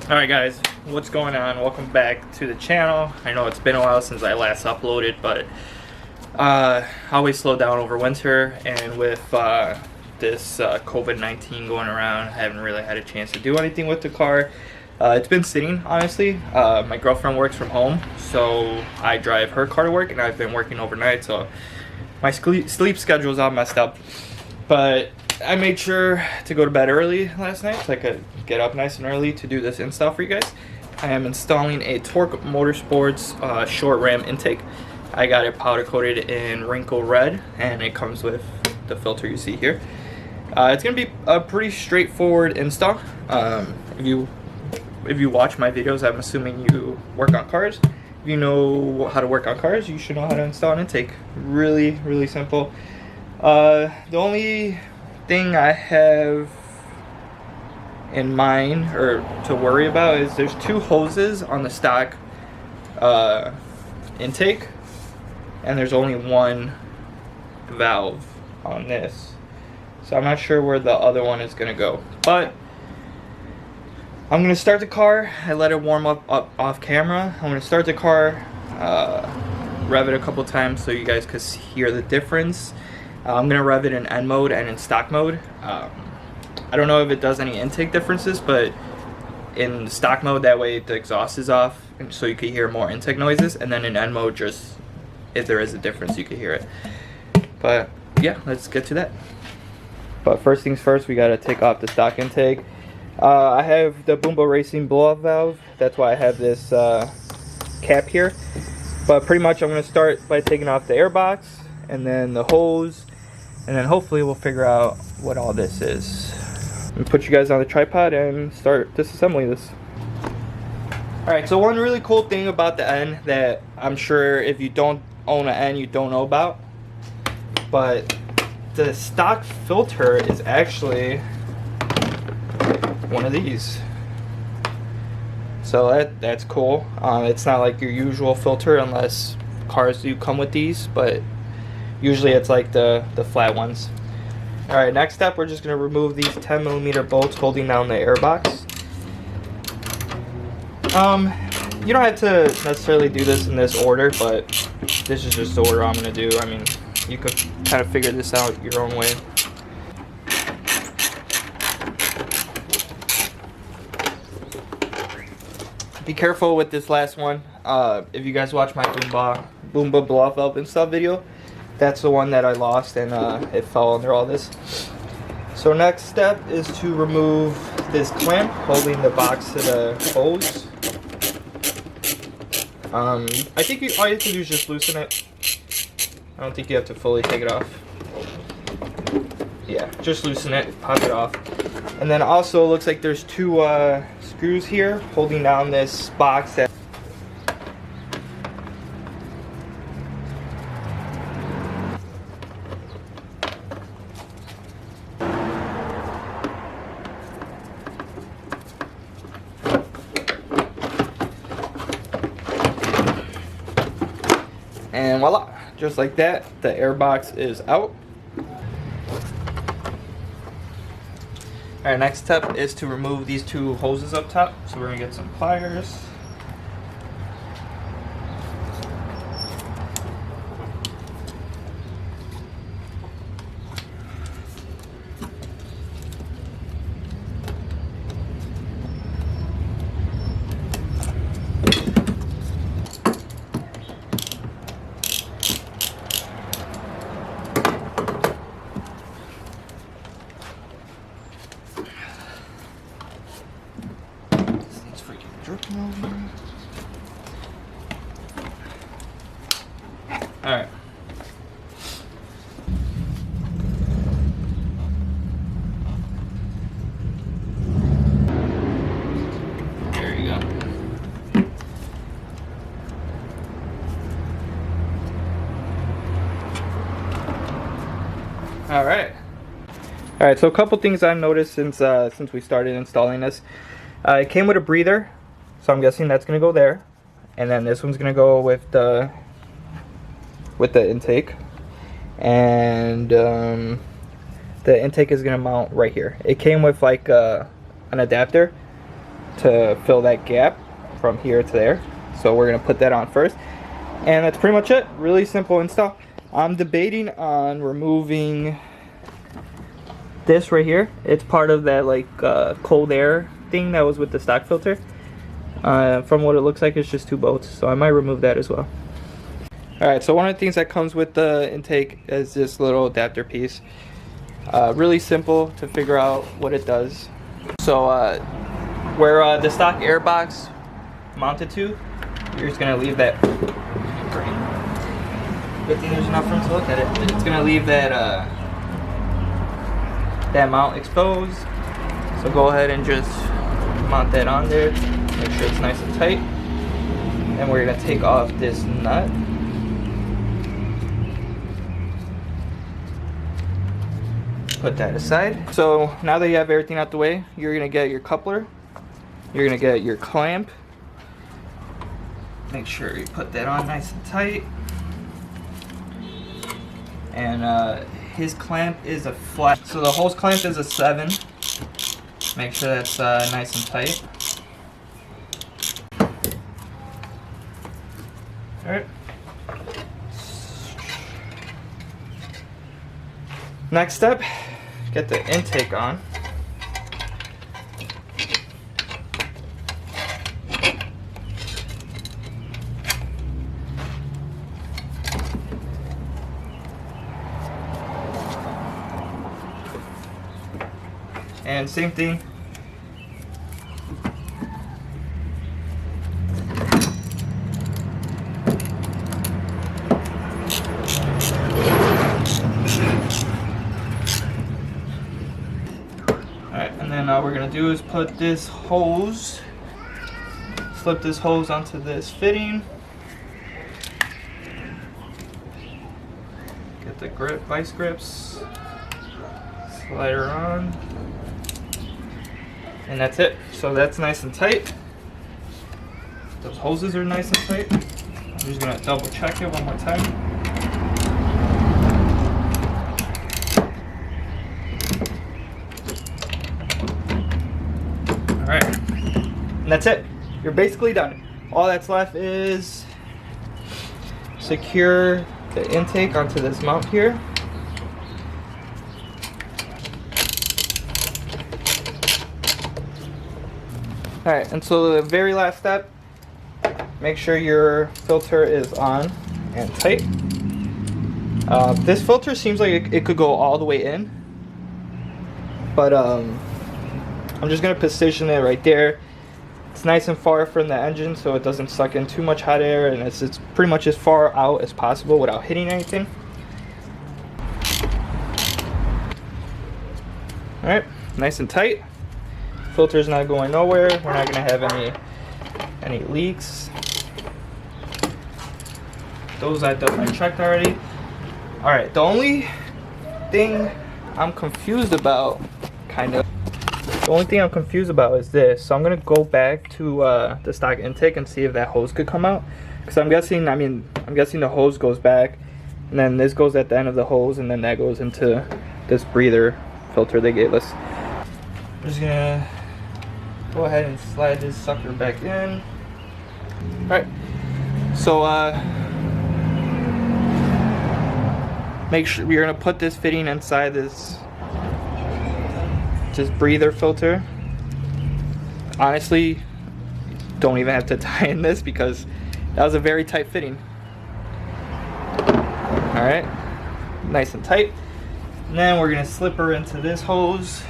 Alright guys, what's going on? Welcome back to the channel. I know it's been a while since I last uploaded, but I always slow down over winter, and with this COVID-19 going around, I haven't really had a chance to do anything with the car. It's been sitting, honestly. My girlfriend works from home, so I drive her car to work, and I've been working overnight, so my sleep schedule is all messed up. But I made sure to go to bed early last night so I could get up nice and early to do this install for you guys. I am installing a Torque Motorsport's short ram intake. I got it powder coated in wrinkle red, and it comes with the filter you see here. It's gonna be a pretty straightforward install. If you watch my videos, I'm assuming you work on cars. If you know how to work on cars, you should know how to install an intake. Really simple. The only thing I have in mind or to worry about is there's two hoses on the stock intake, and there's only one valve on this, so I'm not sure where the other one is gonna go, but I'm gonna start the car. I let it warm up off camera. I'm gonna start the car, rev it a couple times so you guys can hear the difference. I'm gonna rev it in N mode and in stock mode. I don't know if it does any intake differences, but in stock mode, that way the exhaust is off, and so you can hear more intake noises. And then in N mode, just if there is a difference, you can hear it. But yeah, let's get to that. But first things first, we gotta take off the stock intake. I have the Boomba Racing blow-off valve. That's why I have this cap here. But pretty much, I'm gonna start by taking off the airbox, and then the hose, and then hopefully we'll figure out what all this is. I'm gonna put you guys on the tripod and start disassembling this. Alright, so one really cool thing about the N that I'm sure if you don't own an N you don't know about, but the stock filter is actually one of these. So that's cool. It's not like your usual filter unless cars do come with these, but usually it's like the flat ones. Alright, next step, we're just going to remove these 10mm bolts holding down the airbox. You don't have to necessarily do this in this order, but this is just the order I'm going to do. I mean, you could kind of figure this out your own way. Be careful with this last one. If you guys watch my Boomba blow-off valve install video, that's the one that I lost, and it fell under all this. So next step is to remove this clamp holding the box to the hose. I think all you have to do is just loosen it. I don't think you have to fully take it off. Yeah, just loosen it, pop it off. And then also, it looks like there's two screws here holding down this box. And voila, just like that, the airbox is out. Alright, next step is to remove these two hoses up top. So we're going to get some pliers. Alright. There you go. Alright, so a couple things I've noticed since we started installing this. It came with a breather, so I'm guessing that's gonna go there. And then this one's gonna go with the intake, and the intake is gonna mount right here. It came with like an adapter to fill that gap from here to there. So we're gonna put that on first, and that's pretty much it. Really simple install. I'm debating on removing this right here. It's part of that like cold air thing that was with the stock filter. From what it looks like, it's just 2 bolts, so I might remove that as well. Alright, so one of the things that comes with the intake is this little adapter piece. Really simple to figure out what it does. So where the stock airbox mounted to, you're just gonna leave that. Good thing there's enough room to look at it. It's gonna leave that that mount exposed. So go ahead and just mount that on there. Make sure it's nice and tight. And we're gonna take off this nut. Put that aside. So now that you have everything out the way, you're gonna get your coupler. You're gonna get your clamp. Make sure you put that on nice and tight. And his clamp is a flat. So the hose clamp is a 7. Make sure that's nice and tight. Alright. Next step, get the intake on. And same thing. Alright, and then all we're going to do is put this hose, slip this hose onto this fitting. Get the grip, vice grips, slide her on. And that's it. So that's nice and tight. Those hoses are nice and tight. I'm just gonna double check it one more time. Alright. And that's it. You're basically done. All that's left is secure the intake onto this mount here. Alright, and so the very last step, make sure your filter is on and tight. This filter seems like it could go all the way in, but I'm just going to position it right there. It's nice and far from the engine so it doesn't suck in too much hot air, and it's pretty much as far out as possible without hitting anything. Alright, nice and tight. Filter's not going nowhere. We're not going to have any leaks. Those I checked already. Alright, the only thing I'm confused about, the only thing I'm confused about is this. So I'm going to go back to the stock intake and see if that hose could come out. Because I'm guessing the hose goes back, and then this goes at the end of the hose, and then that goes into this breather filter they gave us. I'm just going to go ahead and slide this sucker back in. Alright, so make sure you're gonna put this fitting inside this breather filter. Honestly, don't even have to tie in this because that was a very tight fitting. Alright, nice and tight. And then we're gonna slip her into this hose.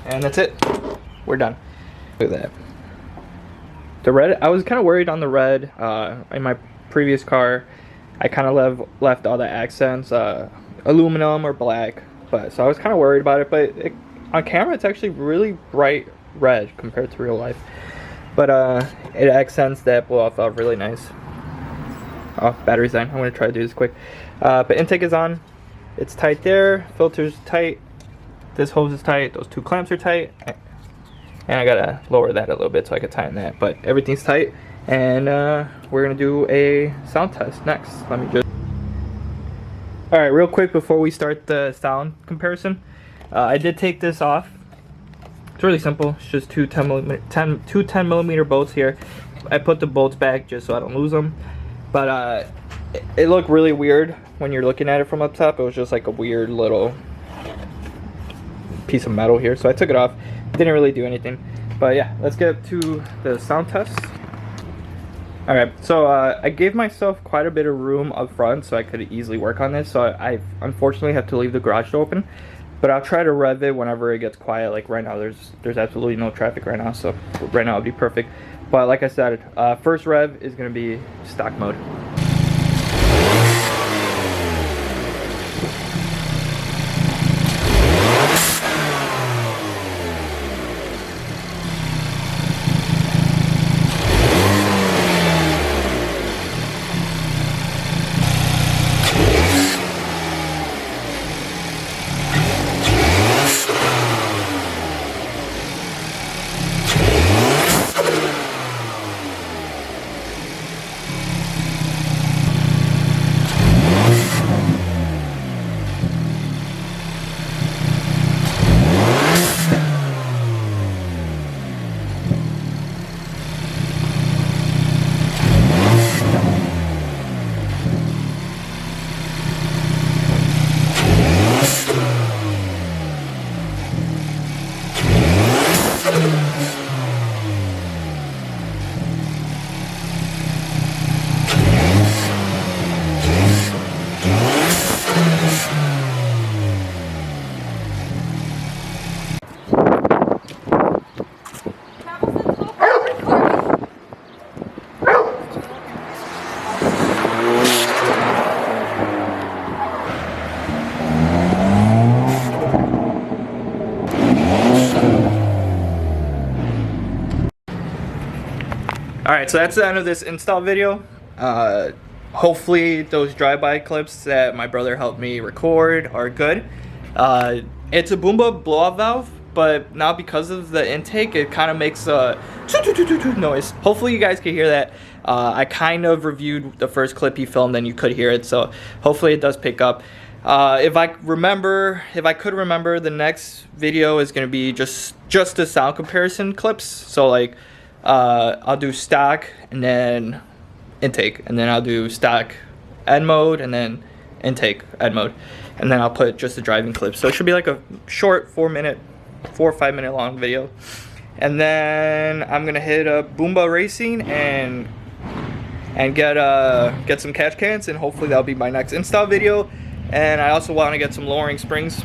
And that's it. We're done. Look at that. The red, I was kind of worried on the red. In my previous car, I kind of left all the accents aluminum or black, but so I was kind of worried about it. But on camera, it's actually really bright red compared to real life, but it accents that blow off really nice. Oh, battery's on. I'm gonna try to do this quick. But intake is on, it's tight there, filter's tight, this hose is tight, those two clamps are tight, and I gotta lower that a little bit so I can tighten that, but everything's tight. And we're gonna do a sound test next. Let me just, all right, real quick before we start the sound comparison, I did take this off. It's really simple. It's just two 10 millimeter bolts here. I put the bolts back just so I don't lose them, but it looked really weird when you're looking at it from up top. It was just like a weird little piece of metal here, so I took it off. Didn't really do anything, but yeah, let's get to the sound test. All right, so I gave myself quite a bit of room up front so I could easily work on this, so I unfortunately have to leave the garage door open, but I'll try to rev it whenever it gets quiet. Like right now, there's absolutely no traffic right now, so right now it'll be perfect. But like I said, first rev is gonna be stock mode. Alright, so that's the end of this install video. Hopefully those drive-by clips that my brother helped me record are good. It's a Boomba blow-off valve, but now because of the intake, it kind of makes a noise. Hopefully you guys can hear that. I kind of reviewed the first clip he filmed and you could hear it, so hopefully it does pick up. If I could remember, the next video is going to be just the sound comparison clips. So like I'll do stock and then intake, and then I'll do stock N mode and then intake N mode, and then I'll put just the driving clips. So it should be like a short 4 or 5 minute long video. And then I'm gonna hit a Boomba racing and get some catch cans, and hopefully that'll be my next install video. And I also want to get some lowering springs.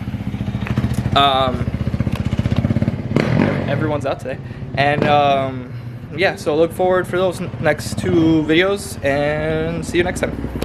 Everyone's out today, and yeah, so look forward for those next two videos, and see you next time.